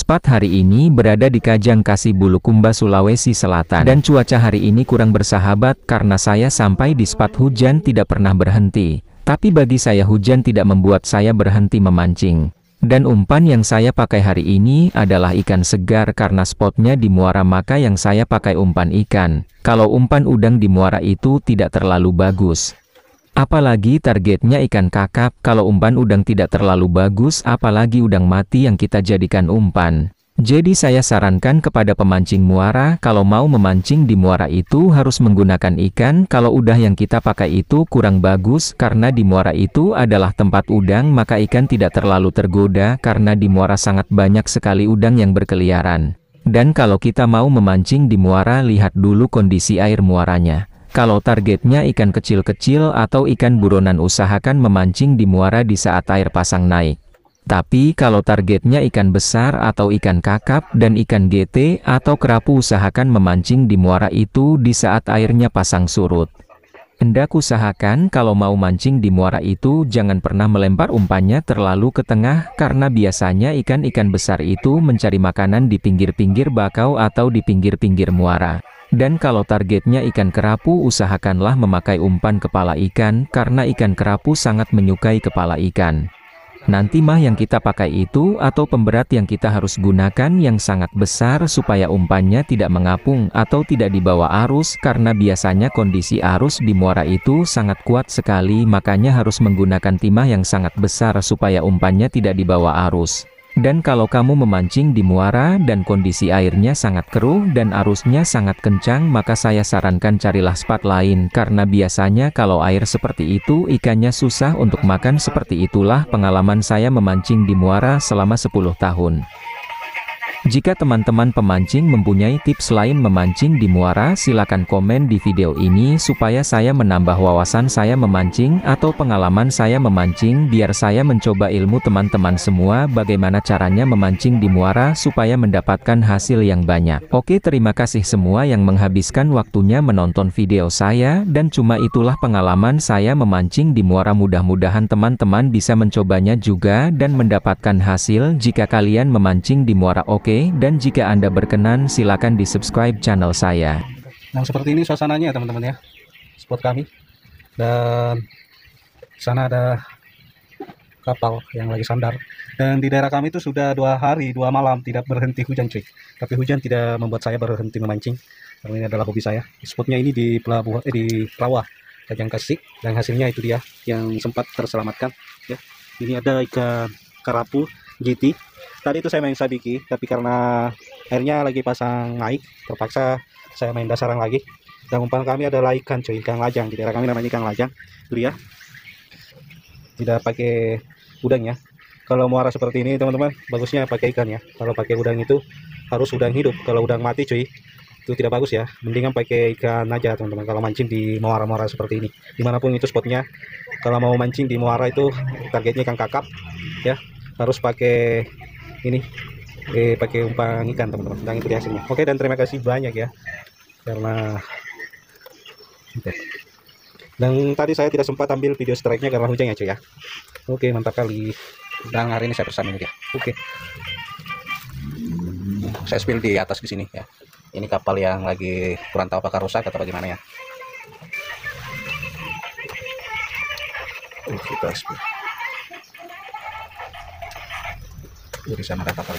Spot hari ini berada di Kajang Kasih Bulukumba, Sulawesi Selatan. Dan cuaca hari ini kurang bersahabat karena saya sampai di spot hujan tidak pernah berhenti. Tapi bagi saya hujan tidak membuat saya berhenti memancing. Dan umpan yang saya pakai hari ini adalah ikan segar karena spotnya di muara, maka yang saya pakai umpan ikan. Kalau umpan udang di muara itu tidak terlalu bagus. Apalagi targetnya ikan kakap, kalau umpan udang tidak terlalu bagus, apalagi udang mati yang kita jadikan umpan. Jadi saya sarankan kepada pemancing muara, kalau mau memancing di muara itu harus menggunakan ikan. Kalau udah yang kita pakai itu kurang bagus, karena di muara itu adalah tempat udang, maka ikan tidak terlalu tergoda, karena di muara sangat banyak sekali udang yang berkeliaran. Dan kalau kita mau memancing di muara, lihat dulu kondisi air muaranya. Kalau targetnya ikan kecil-kecil atau ikan buronan, usahakan memancing di muara di saat air pasang naik. Tapi kalau targetnya ikan besar atau ikan kakap dan ikan GT atau kerapu, usahakan memancing di muara itu di saat airnya pasang surut. Hendak usahakan kalau mau mancing di muara itu jangan pernah melempar umpannya terlalu ke tengah, karena biasanya ikan-ikan besar itu mencari makanan di pinggir-pinggir bakau atau di pinggir-pinggir muara. Dan kalau targetnya ikan kerapu, usahakanlah memakai umpan kepala ikan, karena ikan kerapu sangat menyukai kepala ikan. Nanti mah yang kita pakai itu atau pemberat yang kita harus gunakan yang sangat besar supaya umpannya tidak mengapung atau tidak dibawa arus, karena biasanya kondisi arus di muara itu sangat kuat sekali, makanya harus menggunakan timah yang sangat besar supaya umpannya tidak dibawa arus. Dan kalau kamu memancing di muara dan kondisi airnya sangat keruh dan arusnya sangat kencang, maka saya sarankan carilah spot lain, karena biasanya kalau air seperti itu ikannya susah untuk makan. Seperti itulah pengalaman saya memancing di muara selama 10 tahun. Jika teman-teman pemancing mempunyai tips lain memancing di muara, silakan komen di video ini supaya saya menambah wawasan saya memancing atau pengalaman saya memancing, biar saya mencoba ilmu teman-teman semua bagaimana caranya memancing di muara supaya mendapatkan hasil yang banyak. Oke, terima kasih semua yang menghabiskan waktunya menonton video saya, dan cuma itulah pengalaman saya memancing di muara. Mudah-mudahan teman-teman bisa mencobanya juga dan mendapatkan hasil jika kalian memancing di muara. Oke, dan jika Anda berkenan silakan di subscribe channel saya. Nah, seperti ini suasananya teman-teman ya, spot kami. Dan sana ada kapal yang lagi sandar. Dan di daerah kami itu sudah 2 hari 2 malam tidak berhenti hujan cuy. Tapi hujan tidak membuat saya berhenti memancing, karena ini adalah hobi saya. Spotnya ini di pelabuhan di Rawa Kajang Kasih, dan hasilnya itu dia yang sempat terselamatkan ya. Ini ada ikan kerapu GT. Tadi itu saya main sabiki, tapi karena airnya lagi pasang naik, terpaksa saya main dasaran lagi. Dan umpan kami adalah ikan cuy, ikan lajang. Di daerah kami namanya ikan lajang. Itu ya. Tidak pakai udang ya. Kalau muara seperti ini teman-teman, bagusnya pakai ikan ya. Kalau pakai udang itu harus udang hidup. Kalau udang mati cuy, itu tidak bagus ya. Mendingan pakai ikan aja teman-teman kalau mancing di muara-muara seperti ini. Dimanapun itu spotnya, kalau mau mancing di muara itu targetnya ikan kakap ya, harus pakai ini pakai umpan ikan teman-teman. Dan itu hasilnya. Oke, dan terima kasih banyak ya, karena dan tadi saya tidak sempat ambil video strike-nya karena hujannya cuy ya. Oke, mantap kali. Dan hari ini saya pesan ini dia. Oke, saya spill di atas di sini ya. Ini kapal yang lagi kurang tahu apakah rusak atau bagaimana ya. Kita spill di sana ada kapal.